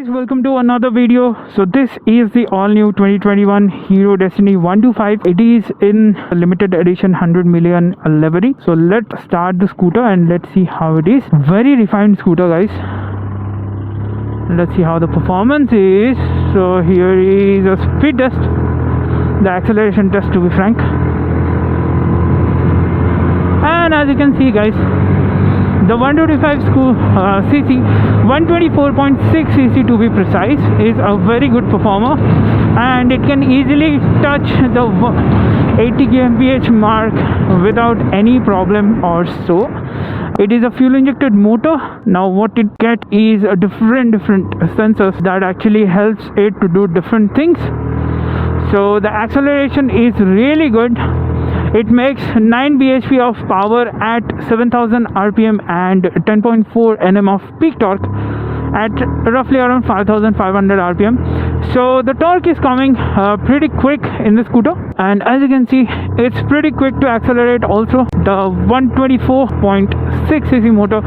guys, welcome to another video. So this is the all new 2021 Hero Destini 125. It is in limited edition 100 million livery. So let's start the scooter and let's see how it is. Very refined scooter, guys. Let's see how the performance is. So here is a speed test, the acceleration test to be frank. And as you can see, guys, the 125 cc, 124.6 cc to be precise, is a very good performer, and it can easily touch the 80 kmph mark without any problem or so. It is a fuel injected motor. Now what it gets is a different sensors that actually helps it to do different things. So the acceleration is really good. It makes 9 bhp of power at 7000 rpm and 10.4 Nm of peak torque at roughly around 5500 rpm. So the torque is coming pretty quick in the scooter, and as you can see, it's pretty quick to accelerate also. The 124.6 cc motor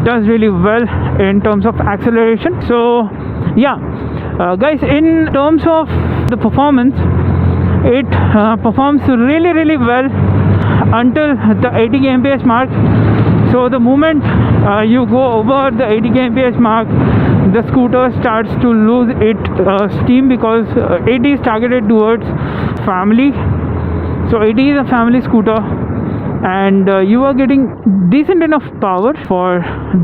does really well in terms of acceleration. So yeah, guys, in terms of the performance, it performs really well until the 80 kmph mark. So the moment you go over the 80 kmph mark, the scooter starts to lose its steam, because it is targeted towards family. So it is a family scooter, and you are getting decent enough power for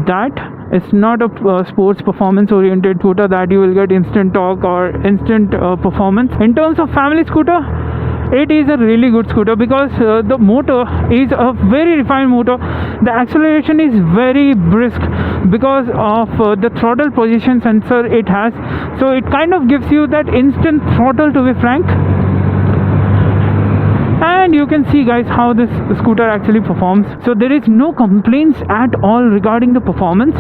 that. It's not a sports performance oriented scooter that you will get instant torque or instant performance. In terms of family scooter, it is a really good scooter because the motor is a very refined motor. The acceleration is very brisk because of the throttle position sensor it has. So it kind of gives you that instant throttle, to be frank. And you can see, guys, how this scooter actually performs. So there is no complaints at all regarding the performance.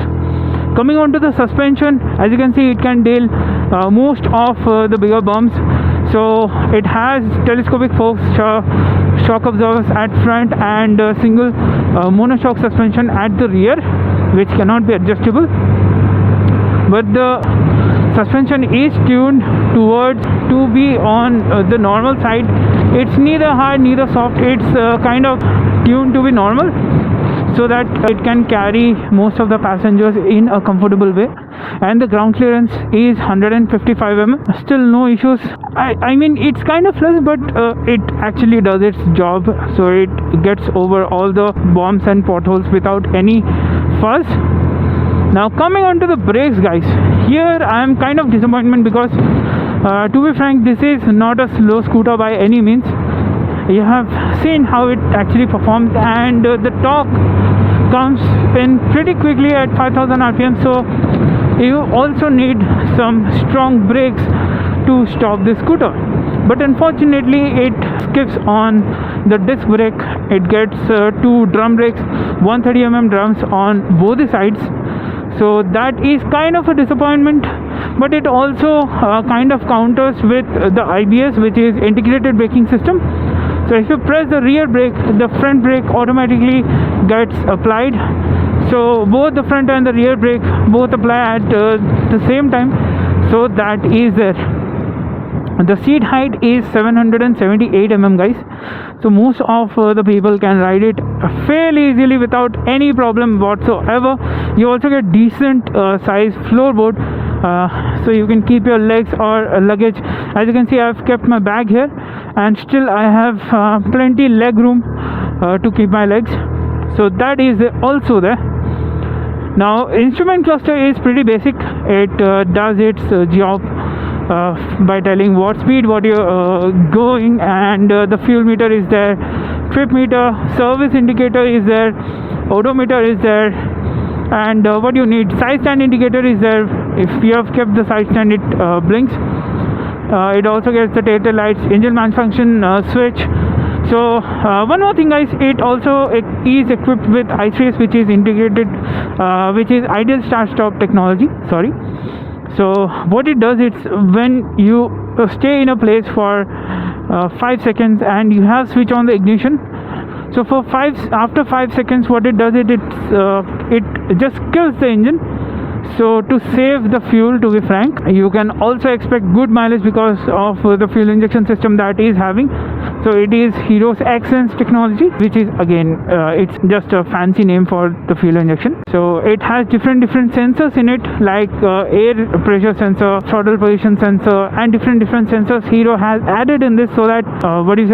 Coming on to the suspension, as you can see, it can deal most of the bigger bumps. So it has telescopic forks, shock absorbers at front, and single monoshock suspension at the rear, which cannot be adjustable. But the suspension is tuned towards to be on the normal side. It's neither hard neither soft. It's kind of tuned to be normal, so that it can carry most of the passengers in a comfortable way. And the ground clearance is 155 mm. Still no issues. I mean, it's kind of less, but it actually does its job. So it gets over all the bumps and potholes without any fuss. Now coming on to the brakes, guys, here I am kind of disappointment, because to be frank, this is not a slow scooter by any means. You have seen how it actually performs, and the torque comes in pretty quickly at 5000 rpm. So you also need some strong brakes to stop this scooter. But unfortunately, it skips on the disc brake. It gets two drum brakes, 130 mm drums on both the sides. So that is kind of a disappointment, but it also kind of counters with the IBS, which is integrated braking system. So if you press the rear brake, the front brake automatically gets applied. So both the front and the rear brake both apply at the same time. So that is there. The seat height is 778 mm, guys. So most of the people can ride it fairly easily without any problem whatsoever. You also get decent size floorboard, so you can keep your legs or luggage. As you can see, I've kept my bag here, and still I have plenty leg room to keep my legs. So that is also there. Now instrument cluster is pretty basic. It does its job by telling what speed what you're going, and the fuel meter is there, trip meter, service indicator is there, odometer is there, and what you need, side stand indicator is there. If you have kept the side stand, it blinks. It also gets the tail lights, engine malfunction switch. So one more thing, guys, it also is equipped with I3S, which is integrated, which is ideal start stop technology. Sorry. So what it does, it's when you stay in a place for 5 seconds and you have switch on the ignition. So after 5 seconds, what it does, it just kills the engine. So to save the fuel, to be frank, you can also expect good mileage because of the fuel injection system that is having. So it is Hero's XSense technology, which is again it's just a fancy name for the fuel injection. So it has different sensors in it, like air pressure sensor, throttle position sensor, and different sensors Hero has added in this, so that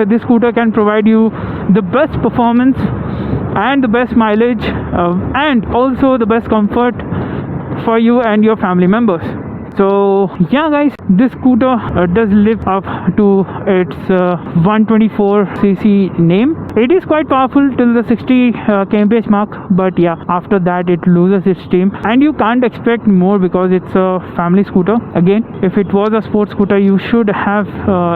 this scooter can provide you the best performance and the best mileage and also the best comfort for you and your family members. So yeah guys, this scooter does live up to its 124cc name. It is quite powerful till the 60 kmph mark, but yeah, after that it loses its steam, and you can't expect more because it's a family scooter. Again, if it was a sports scooter, you should have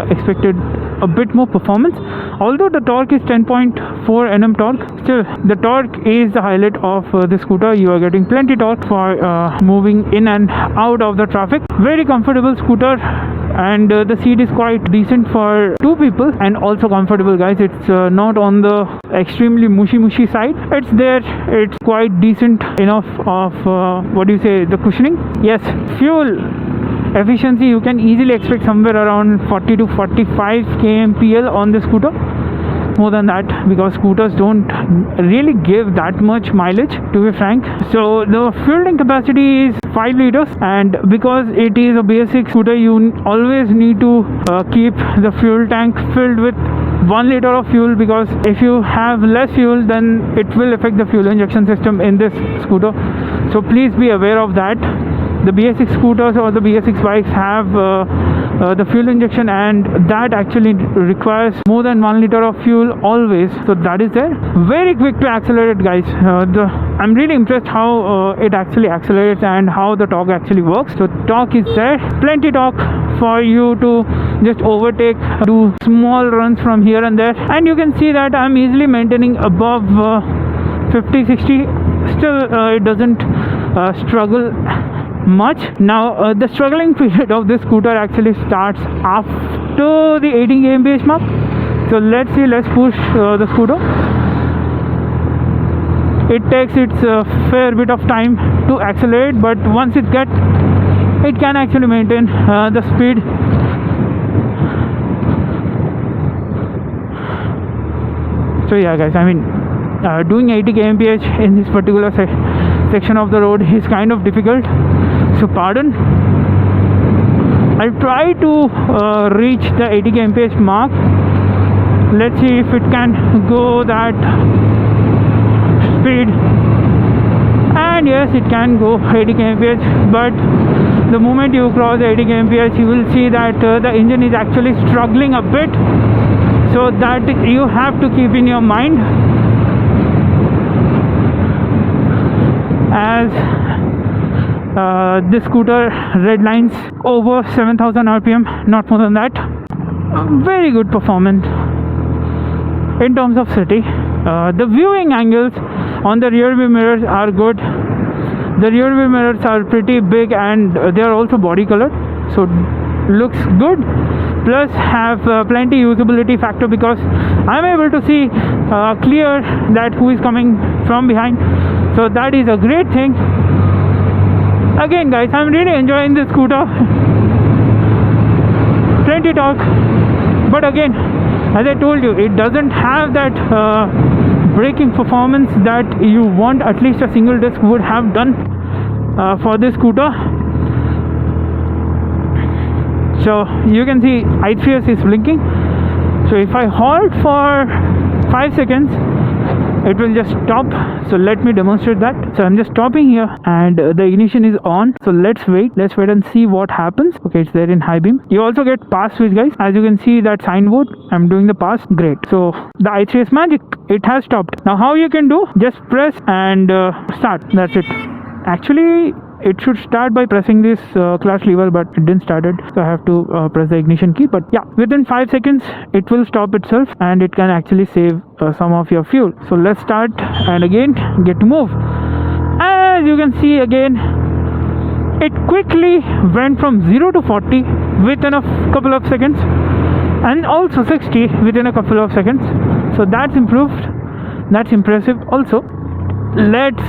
expected a bit more performance. Although the torque is 10.4 Nm torque, still the torque is the highlight of the scooter. You are getting plenty torque for moving in and out of the traffic. Very comfortable scooter, and the seat is quite decent for 2 people and also comfortable, guys. It's not on the extremely mushy side. It's there, it's quite decent enough of the cushioning. Yes, fuel efficiency, you can easily expect somewhere around 40 to 45 kmpl on the scooter. More than that, because scooters don't really give that much mileage, to be frank. So the fuel tank capacity is 5 liters, and because it is a bs6 scooter, you always need to keep the fuel tank filled with 1 liter of fuel, because if you have less fuel, then it will affect the fuel injection system in this scooter. So please be aware of that. The bs6 scooters or the bs6 bikes have the fuel injection, and that actually requires more than 1 liter of fuel always. So that is there. Very quick to accelerate, guys. I'm really impressed how it actually accelerates and how the torque actually works. So torque is there, plenty torque for you to just overtake, do small runs from here and there, and you can see that I'm easily maintaining above 50-60. Still it doesn't struggle much. Now the struggling period of this scooter actually starts after the 18 kmph mark. So let's push the scooter. It takes its fair bit of time to accelerate, but once it can actually maintain the speed. So yeah guys, I mean doing 80 kmph in this particular section of the road is kind of difficult, so pardon. I'll try to reach the 80 kmph mark. Let's see if it can go that speed. And yes, it can go 80 kmph, but the moment you cross 80 kmph, you will see that the engine is actually struggling a bit. So that you have to keep in your mind, as this scooter red lines over 7000 rpm, not more than that. Very good performance in terms of city. The viewing angles on the rear view mirrors are good. The rear view mirrors are pretty big, and they are also body colored, so looks good. Plus have plenty usability factor, because I'm able to see clear that who is coming from behind. So that is a great thing. Again guys, I'm really enjoying this scooter. Plenty torque, but again, as I told you, it doesn't have that braking performance that you want at least a single disc would have done for this scooter. So you can see I3S is blinking. So if I halt for 5 seconds, it will just stop. So let me demonstrate that. So I'm just stopping here, and the ignition is on. So let's wait and see what happens. Okay, it's there in high beam. You also get pass switch, guys. As you can see that signboard, I'm doing the pass. Great. So the I3S magic, it has stopped. Now how you can do, just press and start. That's it. Actually it should start by pressing this clutch lever, but it didn't start it, so I have to press the ignition key. But yeah, within 5 seconds it will stop itself, and it can actually save some of your fuel. So let's start and again get to move. As you can see, again it quickly went from 0 to 40 within a couple of seconds, and also 60 within a couple of seconds. So that's improved. That's impressive also. Let's